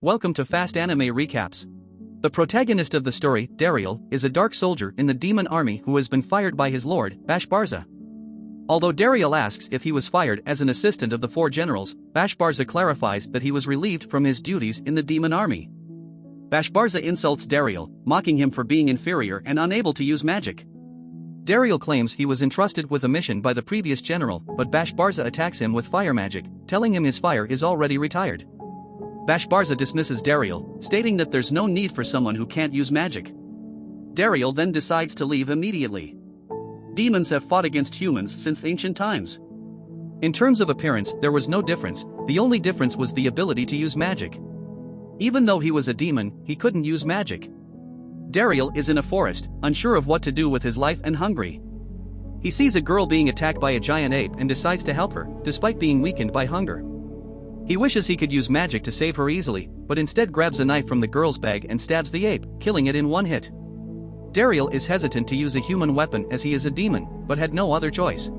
Welcome to Fast Anime Recaps. The protagonist of the story, Dariel, is a dark soldier in the demon army who has been fired by his lord, Bashbarza. Although Dariel asks if he was fired as an assistant of the four generals, Bashbarza clarifies that he was relieved from his duties in the demon army. Bashbarza insults Dariel, mocking him for being inferior and unable to use magic. Dariel claims he was entrusted with a mission by the previous general, but Bashbarza attacks him with fire magic, telling him his fire is already retired. Bashbarza dismisses Dariel, stating that there's no need for someone who can't use magic. Dariel then decides to leave immediately. Demons have fought against humans since ancient times. In terms of appearance, there was no difference, the only difference was the ability to use magic. Even though he was a demon, he couldn't use magic. Dariel is in a forest, unsure of what to do with his life and hungry. He sees a girl being attacked by a giant ape and decides to help her, despite being weakened by hunger. He wishes he could use magic to save her easily, but instead grabs a knife from the girl's bag and stabs the ape, killing it in one hit. Dariel is hesitant to use a human weapon as he is a demon, but had no other choice.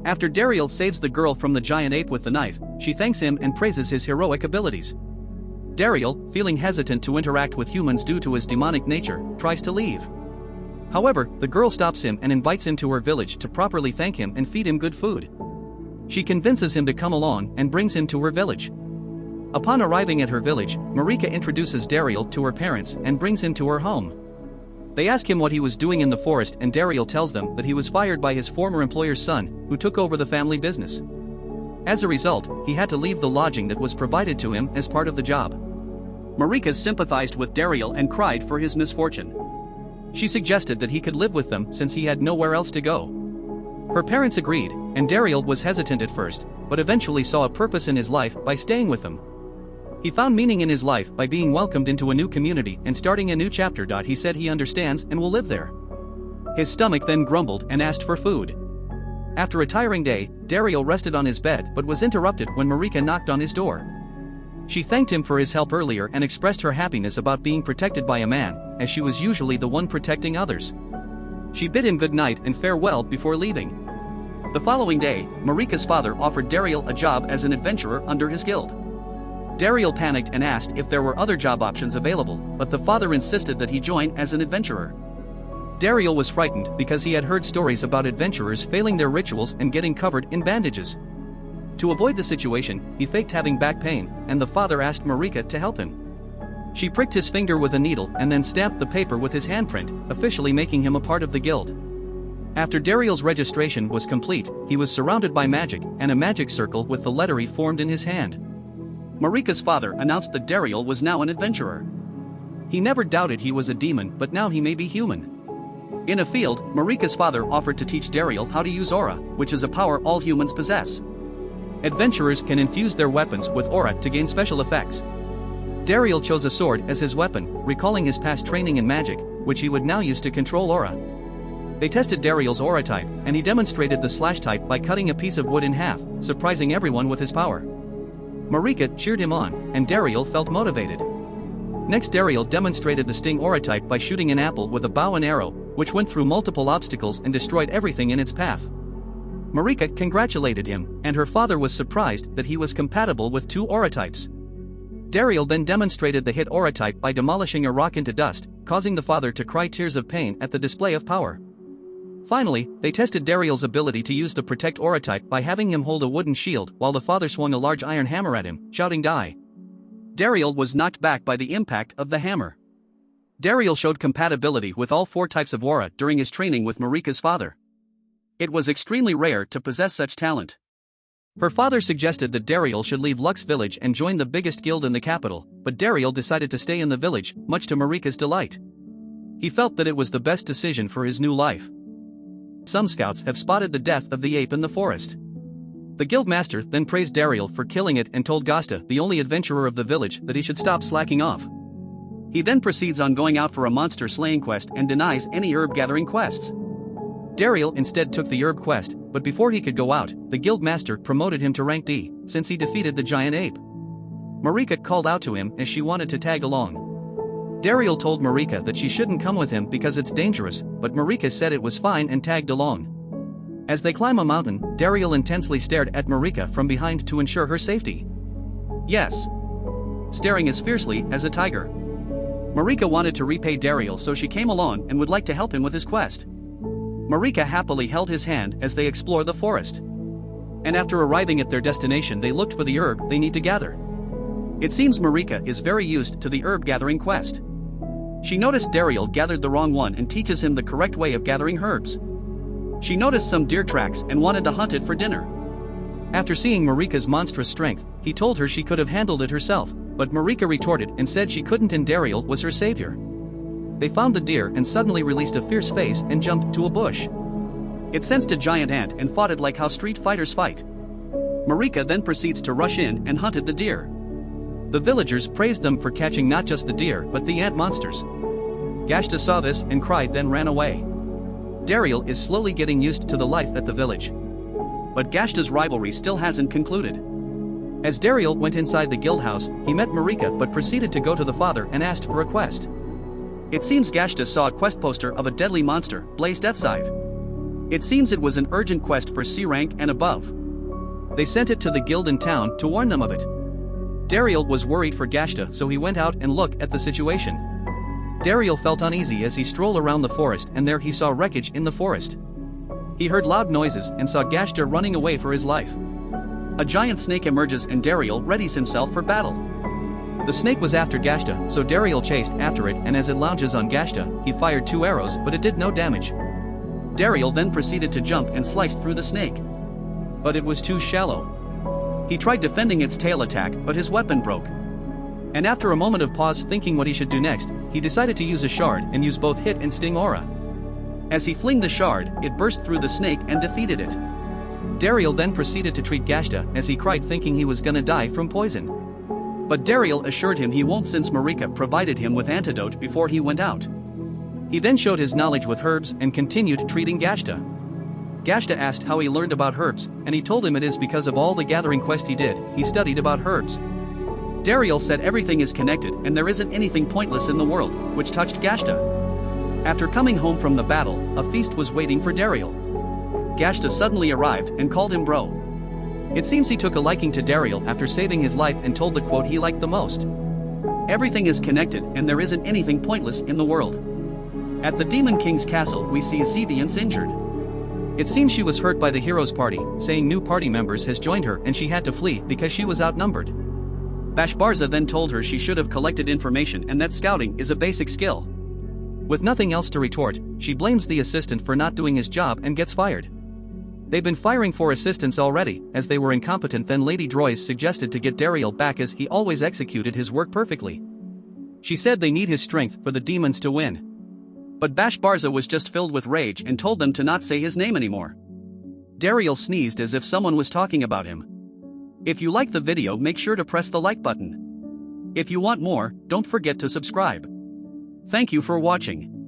After Dariel saves the girl from the giant ape with the knife, she thanks him and praises his heroic abilities. Dariel, feeling hesitant to interact with humans due to his demonic nature, tries to leave. However, the girl stops him and invites him to her village to properly thank him and feed him good food. She convinces him to come along and brings him to her village. Upon arriving at her village, Marika introduces Dariel to her parents and brings him to her home. They ask him what he was doing in the forest, and Dariel tells them that he was fired by his former employer's son, who took over the family business. As a result, he had to leave the lodging that was provided to him as part of the job. Marika sympathized with Dariel and cried for his misfortune. She suggested that he could live with them since he had nowhere else to go. Her parents agreed, and Dariel was hesitant at first, but eventually saw a purpose in his life by staying with them. He found meaning in his life by being welcomed into a new community and starting a new chapter. He said he understands and will live there. His stomach then grumbled and asked for food. After a tiring day, Dariel rested on his bed but was interrupted when Marika knocked on his door. She thanked him for his help earlier and expressed her happiness about being protected by a man, as she was usually the one protecting others. She bid him good night and farewell before leaving. The following day, Marika's father offered Dariel a job as an adventurer under his guild. Dariel panicked and asked if there were other job options available, but the father insisted that he join as an adventurer. Dariel was frightened because he had heard stories about adventurers failing their rituals and getting covered in bandages. To avoid the situation, he faked having back pain, and the father asked Marika to help him. She pricked his finger with a needle and then stamped the paper with his handprint, officially making him a part of the guild. After Dariel's registration was complete, he was surrounded by magic, and a magic circle with the letter E formed in his hand. Marika's father announced that Dariel was now an adventurer. He never doubted he was a demon, but now he may be human. In a field, Marika's father offered to teach Dariel how to use aura, which is a power all humans possess. Adventurers can infuse their weapons with aura to gain special effects. Dariel chose a sword as his weapon, recalling his past training in magic, which he would now use to control aura. They tested Dariel's aura type, and he demonstrated the slash type by cutting a piece of wood in half, surprising everyone with his power. Marika cheered him on, and Dariel felt motivated. Next, Dariel demonstrated the sting aura type by shooting an apple with a bow and arrow, which went through multiple obstacles and destroyed everything in its path. Marika congratulated him, and her father was surprised that he was compatible with two aura types. Dariel then demonstrated the hit aura type by demolishing a rock into dust, causing the father to cry tears of pain at the display of power. Finally, they tested Dariel's ability to use the protect aura type by having him hold a wooden shield while the father swung a large iron hammer at him, shouting "Die!" Dariel was knocked back by the impact of the hammer. Dariel showed compatibility with all four types of aura during his training with Marika's father. It was extremely rare to possess such talent. Her father suggested that Dariel should leave Lux village and join the biggest guild in the capital, but Dariel decided to stay in the village, much to Marika's delight. He felt that it was the best decision for his new life. Some scouts have spotted the death of the ape in the forest. The guild master then praised Dariel for killing it and told Gasta, the only adventurer of the village, that he should stop slacking off. He then proceeds on going out for a monster slaying quest and denies any herb gathering quests. Dariel instead took the herb quest, but before he could go out, the guild master promoted him to rank D, since he defeated the giant ape. Marika called out to him as she wanted to tag along. Dariel told Marika that she shouldn't come with him because it's dangerous, but Marika said it was fine and tagged along. As they climb a mountain, Dariel intensely stared at Marika from behind to ensure her safety. Yes. staring as fiercely as a tiger. Marika wanted to repay Dariel, so she came along and would like to help him with his quest. Marika happily held his hand as they explored the forest. And after arriving at their destination, they looked for the herb they need to gather. It seems Marika is very used to the herb gathering quest. She noticed Dariel gathered the wrong one and teaches him the correct way of gathering herbs. She noticed some deer tracks and wanted to hunt it for dinner. After seeing Marika's monstrous strength, he told her she could have handled it herself, but Marika retorted and said she couldn't and Dariel was her savior. They found the deer and suddenly released a fierce face and jumped to a bush. It sensed a giant ant and fought it like how street fighters fight. Marika then proceeds to rush in and hunted the deer. The villagers praised them for catching not just the deer but the ant monsters. Gashta saw this and cried, then ran away. Dariel is slowly getting used to the life at the village. But Gashta's rivalry still hasn't concluded. As Dariel went inside the guild house, he met Marika but proceeded to go to the father and asked for a quest. It seems Gashta saw a quest poster of a deadly monster, Blaze Deathscythe. It seems it was an urgent quest for C rank and above. They sent it to the guild in town to warn them of it. Dariel was worried for Gashta, so he went out and looked at the situation. Dariel felt uneasy as he strolled around the forest, and there he saw wreckage in the forest. He heard loud noises and saw Gashta running away for his life. A giant snake emerges and Dariel readies himself for battle. The snake was after Gashta, so Dariel chased after it, and as it lounges on Gashta, he fired 2 arrows but it did no damage. Dariel then proceeded to jump and sliced through the snake. But it was too shallow. He tried defending its tail attack, but his weapon broke. And after a moment of pause, thinking what he should do next, he decided to use a shard and use both hit and sting aura. As he flinged the shard, it burst through the snake and defeated it. Dariel then proceeded to treat Gashta as he cried, thinking he was gonna die from poison. But Dariel assured him he won't, since Marika provided him with antidote before he went out. He then showed his knowledge with herbs and continued treating Gashta. Gashta asked how he learned about herbs, and he told him it is because of all the gathering quest he did. He studied about herbs. Dariel said everything is connected and there isn't anything pointless in the world, which touched Gashta. After coming home from the battle, a feast was waiting for Dariel. Gashta suddenly arrived and called him bro. It seems he took a liking to Dariel after saving his life and told the quote he liked the most. Everything is connected and there isn't anything pointless in the world. At the Demon King's castle, we see Zebiance injured. It seems she was hurt by the hero's party, saying new party members has joined her and she had to flee because she was outnumbered. Bashbarza then told her she should have collected information and that scouting is a basic skill. With nothing else to retort, she blames the assistant for not doing his job and gets fired. They've been firing 4 assistants already, as they were incompetent. Then Lady Droys suggested to get Dariel back as he always executed his work perfectly. She said they need his strength for the demons to win. But Bashbarza was just filled with rage and told them to not say his name anymore. Dariel sneezed as if someone was talking about him. If you like the video, make sure to press the like button. If you want more, don't forget to subscribe. Thank you for watching.